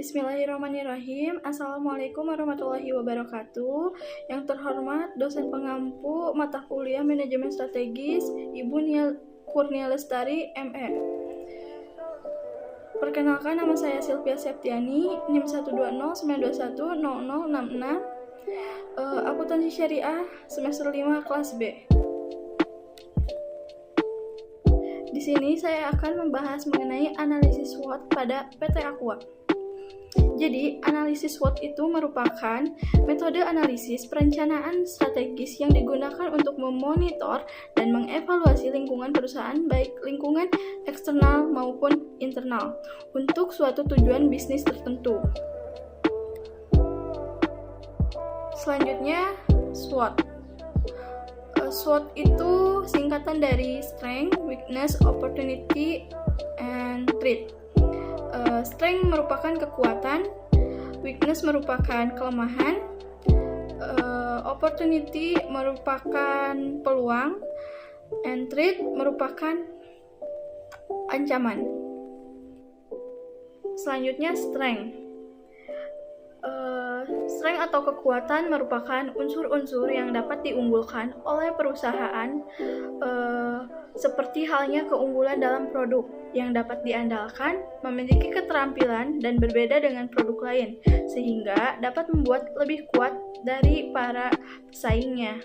Bismillahirrahmanirrahim. Assalamualaikum warahmatullahi wabarakatuh. Yang terhormat dosen pengampu mata kuliah Manajemen Strategis, Ibu Nia Kurnia Lestari, ME. Perkenalkan, nama saya Sylvia Septiani, NIM 12092100066. Akuntansi Syariah semester 5 kelas B. Di sini saya akan membahas mengenai analisis SWOT pada PT Aqua. Jadi, analisis SWOT itu merupakan metode analisis perencanaan strategis yang digunakan untuk memonitor dan mengevaluasi lingkungan perusahaan, baik lingkungan eksternal maupun internal, untuk suatu tujuan bisnis tertentu. Selanjutnya, SWOT. SWOT itu singkatan dari Strength, Weakness, Opportunity, and Threat. Strength merupakan kekuatan, weakness merupakan kelemahan, opportunity merupakan peluang, and threat merupakan ancaman. Selanjutnya, strength. Strength atau kekuatan merupakan unsur-unsur yang dapat diunggulkan oleh perusahaan, seperti halnya keunggulan dalam produk yang dapat diandalkan, memiliki keterampilan dan berbeda dengan produk lain, sehingga dapat membuat lebih kuat dari para pesaingnya.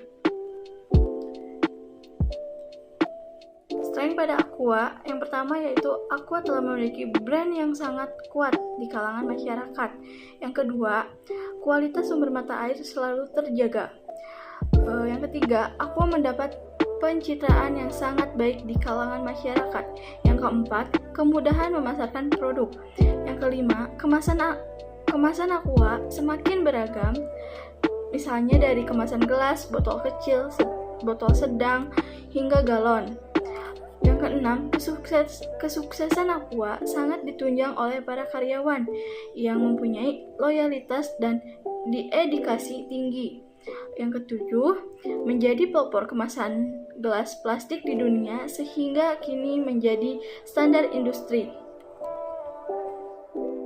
Strength pada Aqua, yang pertama yaitu Aqua telah memiliki brand yang sangat kuat di kalangan masyarakat. Yang kedua, kualitas sumber mata air selalu terjaga. Yang ketiga, Aqua mendapat pencitraan yang sangat baik di kalangan masyarakat. Yang keempat, kemudahan memasarkan produk. Yang kelima, kemasan Aqua semakin beragam, misalnya dari kemasan gelas, botol kecil, botol sedang, hingga galon. Yang keenam, kesuksesan Aqua sangat ditunjang oleh para karyawan yang mempunyai loyalitas dan dedikasi tinggi. Yang ketujuh, menjadi pelopor kemasan gelas plastik di dunia sehingga kini menjadi standar industri.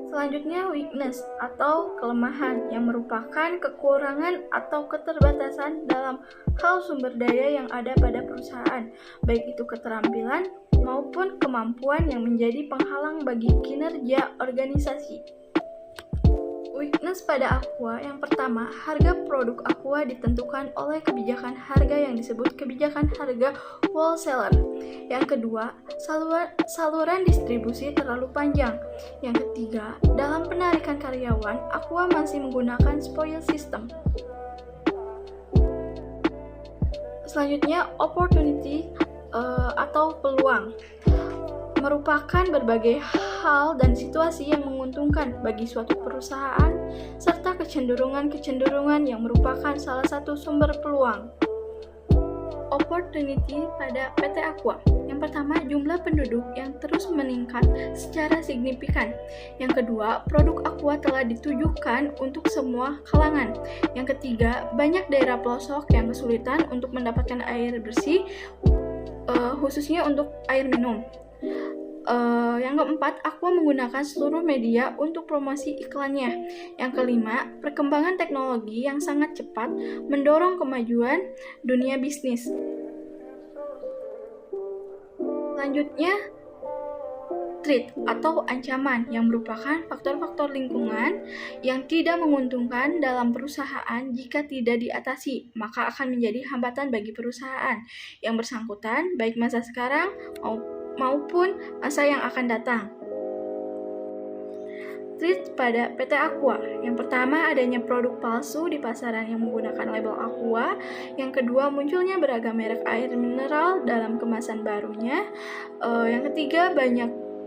Selanjutnya, weakness atau kelemahan yang merupakan kekurangan atau keterbatasan dalam hal sumber daya yang ada pada perusahaan, baik itu keterampilan maupun kemampuan yang menjadi penghalang bagi kinerja organisasi. Weakness pada Aqua, yang pertama, harga produk Aqua ditentukan oleh kebijakan harga yang disebut kebijakan harga wholesaler. Yang kedua, saluran distribusi terlalu panjang. Yang ketiga, dalam penarikan karyawan, Aqua masih menggunakan spoil system. Selanjutnya, opportunity atau peluang merupakan berbagai hal dan situasi yang menguntungkan bagi suatu perusahaan, serta kecenderungan-kecenderungan yang merupakan salah satu sumber peluang. Opportunity pada PT Aqua. Yang pertama, jumlah penduduk yang terus meningkat secara signifikan. Yang kedua, produk Aqua telah ditujukan untuk semua kalangan. Yang ketiga, banyak daerah pelosok yang kesulitan untuk mendapatkan air bersih, khususnya untuk air minum. Yang keempat, Aqua menggunakan seluruh media untuk promosi iklannya. Yang kelima, perkembangan teknologi yang sangat cepat mendorong kemajuan dunia bisnis. Selanjutnya, threat atau ancaman yang merupakan faktor-faktor lingkungan yang tidak menguntungkan dalam perusahaan. Jika tidak diatasi, maka akan menjadi hambatan bagi perusahaan yang bersangkutan, baik masa sekarang maupun masa yang akan datang. Threat pada PT Aqua. Yang pertama, adanya produk palsu di pasaran yang menggunakan label Aqua. Yang kedua, munculnya beragam merek air mineral dalam kemasan barunya. Yang ketiga,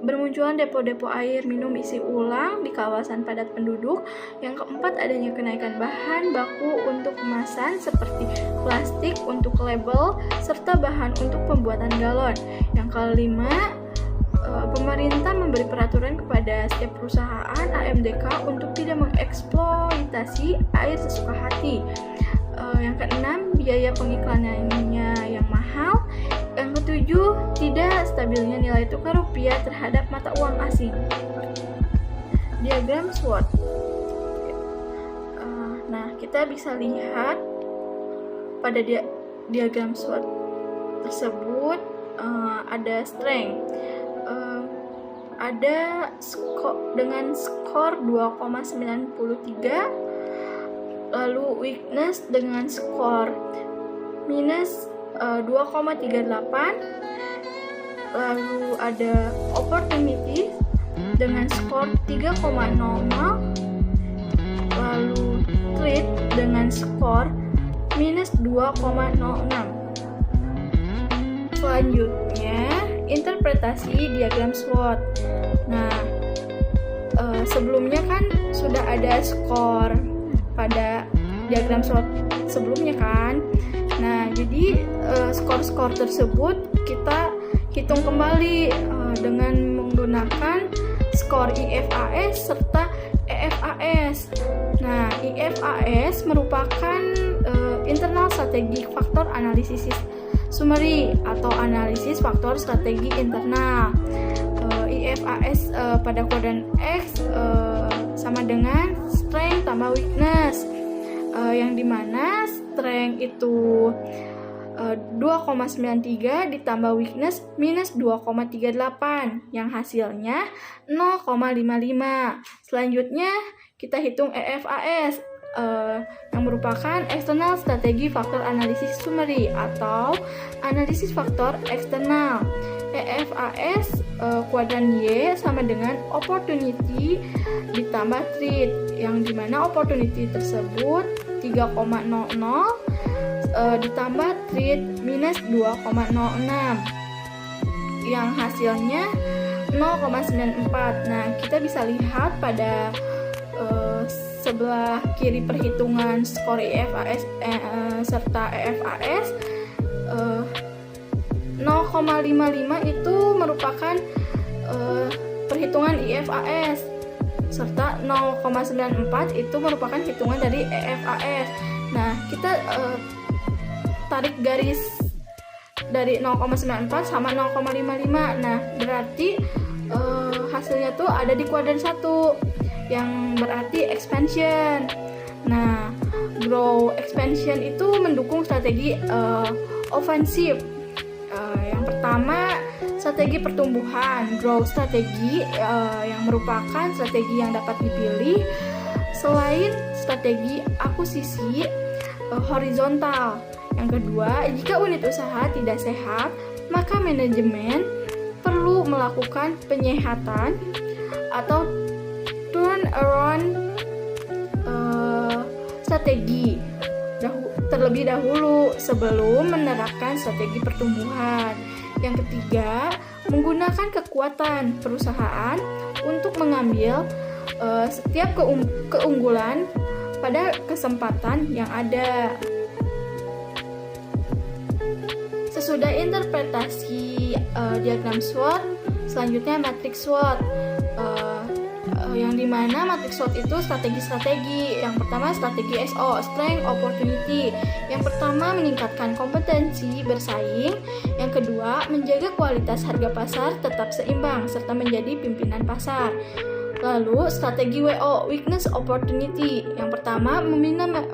bermunculan depo-depo air minum isi ulang di kawasan padat penduduk. Yang keempat, adanya kenaikan bahan baku untuk kemasan seperti plastik untuk label serta bahan untuk pembuatan galon. Yang kelima, pemerintah memberi peraturan kepada setiap perusahaan AMDK untuk tidak mengeksploitasi air sesuka hati. Yang keenam, biaya pengiklanannya yang mahal. Yang ketujuh, tidak stabilnya nilai tukar rupiah terhadap mata uang asing. Diagram SWOT. Nah, kita bisa lihat pada diagram SWOT tersebut ada strength, ada dengan skor 2,93, lalu weakness dengan skor minus 2,38, lalu ada opportunity dengan skor 3,00, lalu threat dengan skor minus 2,06. Selanjutnya, interpretasi diagram SWOT. Nah, sebelumnya kan sudah ada skor pada diagram SWOT sebelumnya kan. Nah, jadi skor-skor tersebut kita hitung kembali dengan menggunakan skor IFAS serta EFAS. Nah, IFAS merupakan internal strategic factor analysis summary atau analisis faktor strategi internal. IFAS pada kuadran X sama dengan strength tambah weakness, yang dimana strength itu 2,93 ditambah weakness minus 2,38 yang hasilnya 0,55. Selanjutnya kita hitung EFAS yang merupakan External Strategy Factor Analysis Summary atau analisis faktor eksternal. EFAS kuadran Y sama dengan opportunity ditambah threat, yang dimana opportunity tersebut 3,00 ditambah threat minus 2,06 yang hasilnya 0,94. Nah, kita bisa lihat pada sebelah kiri perhitungan skor IFAS serta EFAS, 0,55 itu merupakan perhitungan IFAS serta 0,94 itu merupakan hitungan dari EFAS. Nah, kita tarik garis dari 0,94 sama 0,55. Nah, berarti hasilnya tuh ada di kuadran 1 yang berarti expansion. Nah, grow expansion itu mendukung strategi ofensif. Yang pertama, strategi pertumbuhan, growth strategi yang merupakan strategi yang dapat dipilih selain strategi akuisisi horizontal. Yang kedua, jika unit usaha tidak sehat, maka manajemen perlu melakukan penyehatan atau turnaround strategi terlebih dahulu sebelum menerapkan strategi pertumbuhan. Yang ketiga, menggunakan kekuatan perusahaan untuk mengambil setiap keunggulan pada kesempatan yang ada. Sesudah interpretasi diagram SWOT, selanjutnya matriks SWOT. Yang dimana matriks SWOT itu strategi-strategi. Yang pertama strategi SO, strength, opportunity. Yang pertama meningkatkan kompetensi bersaing. Yang kedua menjaga kualitas harga pasar tetap seimbang serta menjadi pimpinan pasar. Lalu strategi WO, weakness opportunity. Yang pertama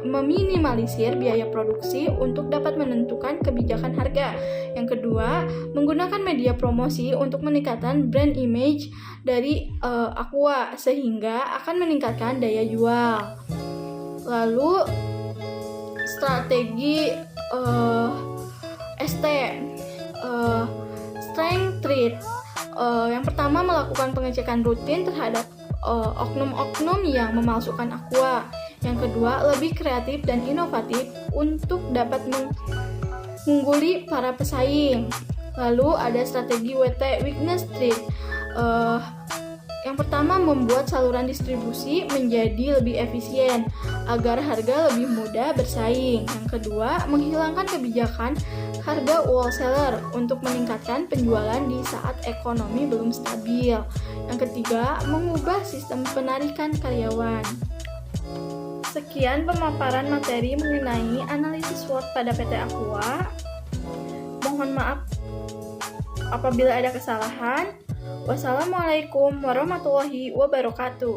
meminimalisir biaya produksi untuk dapat menentukan kebijakan harga. Yang kedua, menggunakan media promosi untuk meningkatkan brand image dari Aqua sehingga akan meningkatkan daya jual. Lalu strategi ST, strength trade. Yang pertama melakukan pengecekan rutin terhadap oknum-oknum yang memalsukan Aqua. Yang kedua, lebih kreatif dan inovatif untuk dapat mengungguli para pesaing. Lalu ada strategi WT, weakness trade. Yang pertama membuat saluran distribusi menjadi lebih efisien agar harga lebih mudah bersaing. Yang kedua, menghilangkan kebijakan harga wholesaler untuk meningkatkan penjualan di saat ekonomi belum stabil. Yang ketiga, mengubah sistem penarikan karyawan. Sekian pemaparan materi mengenai analisis SWOT pada PT Aqua. Mohon maaf apabila ada kesalahan. Wassalamualaikum warahmatullahi wabarakatuh.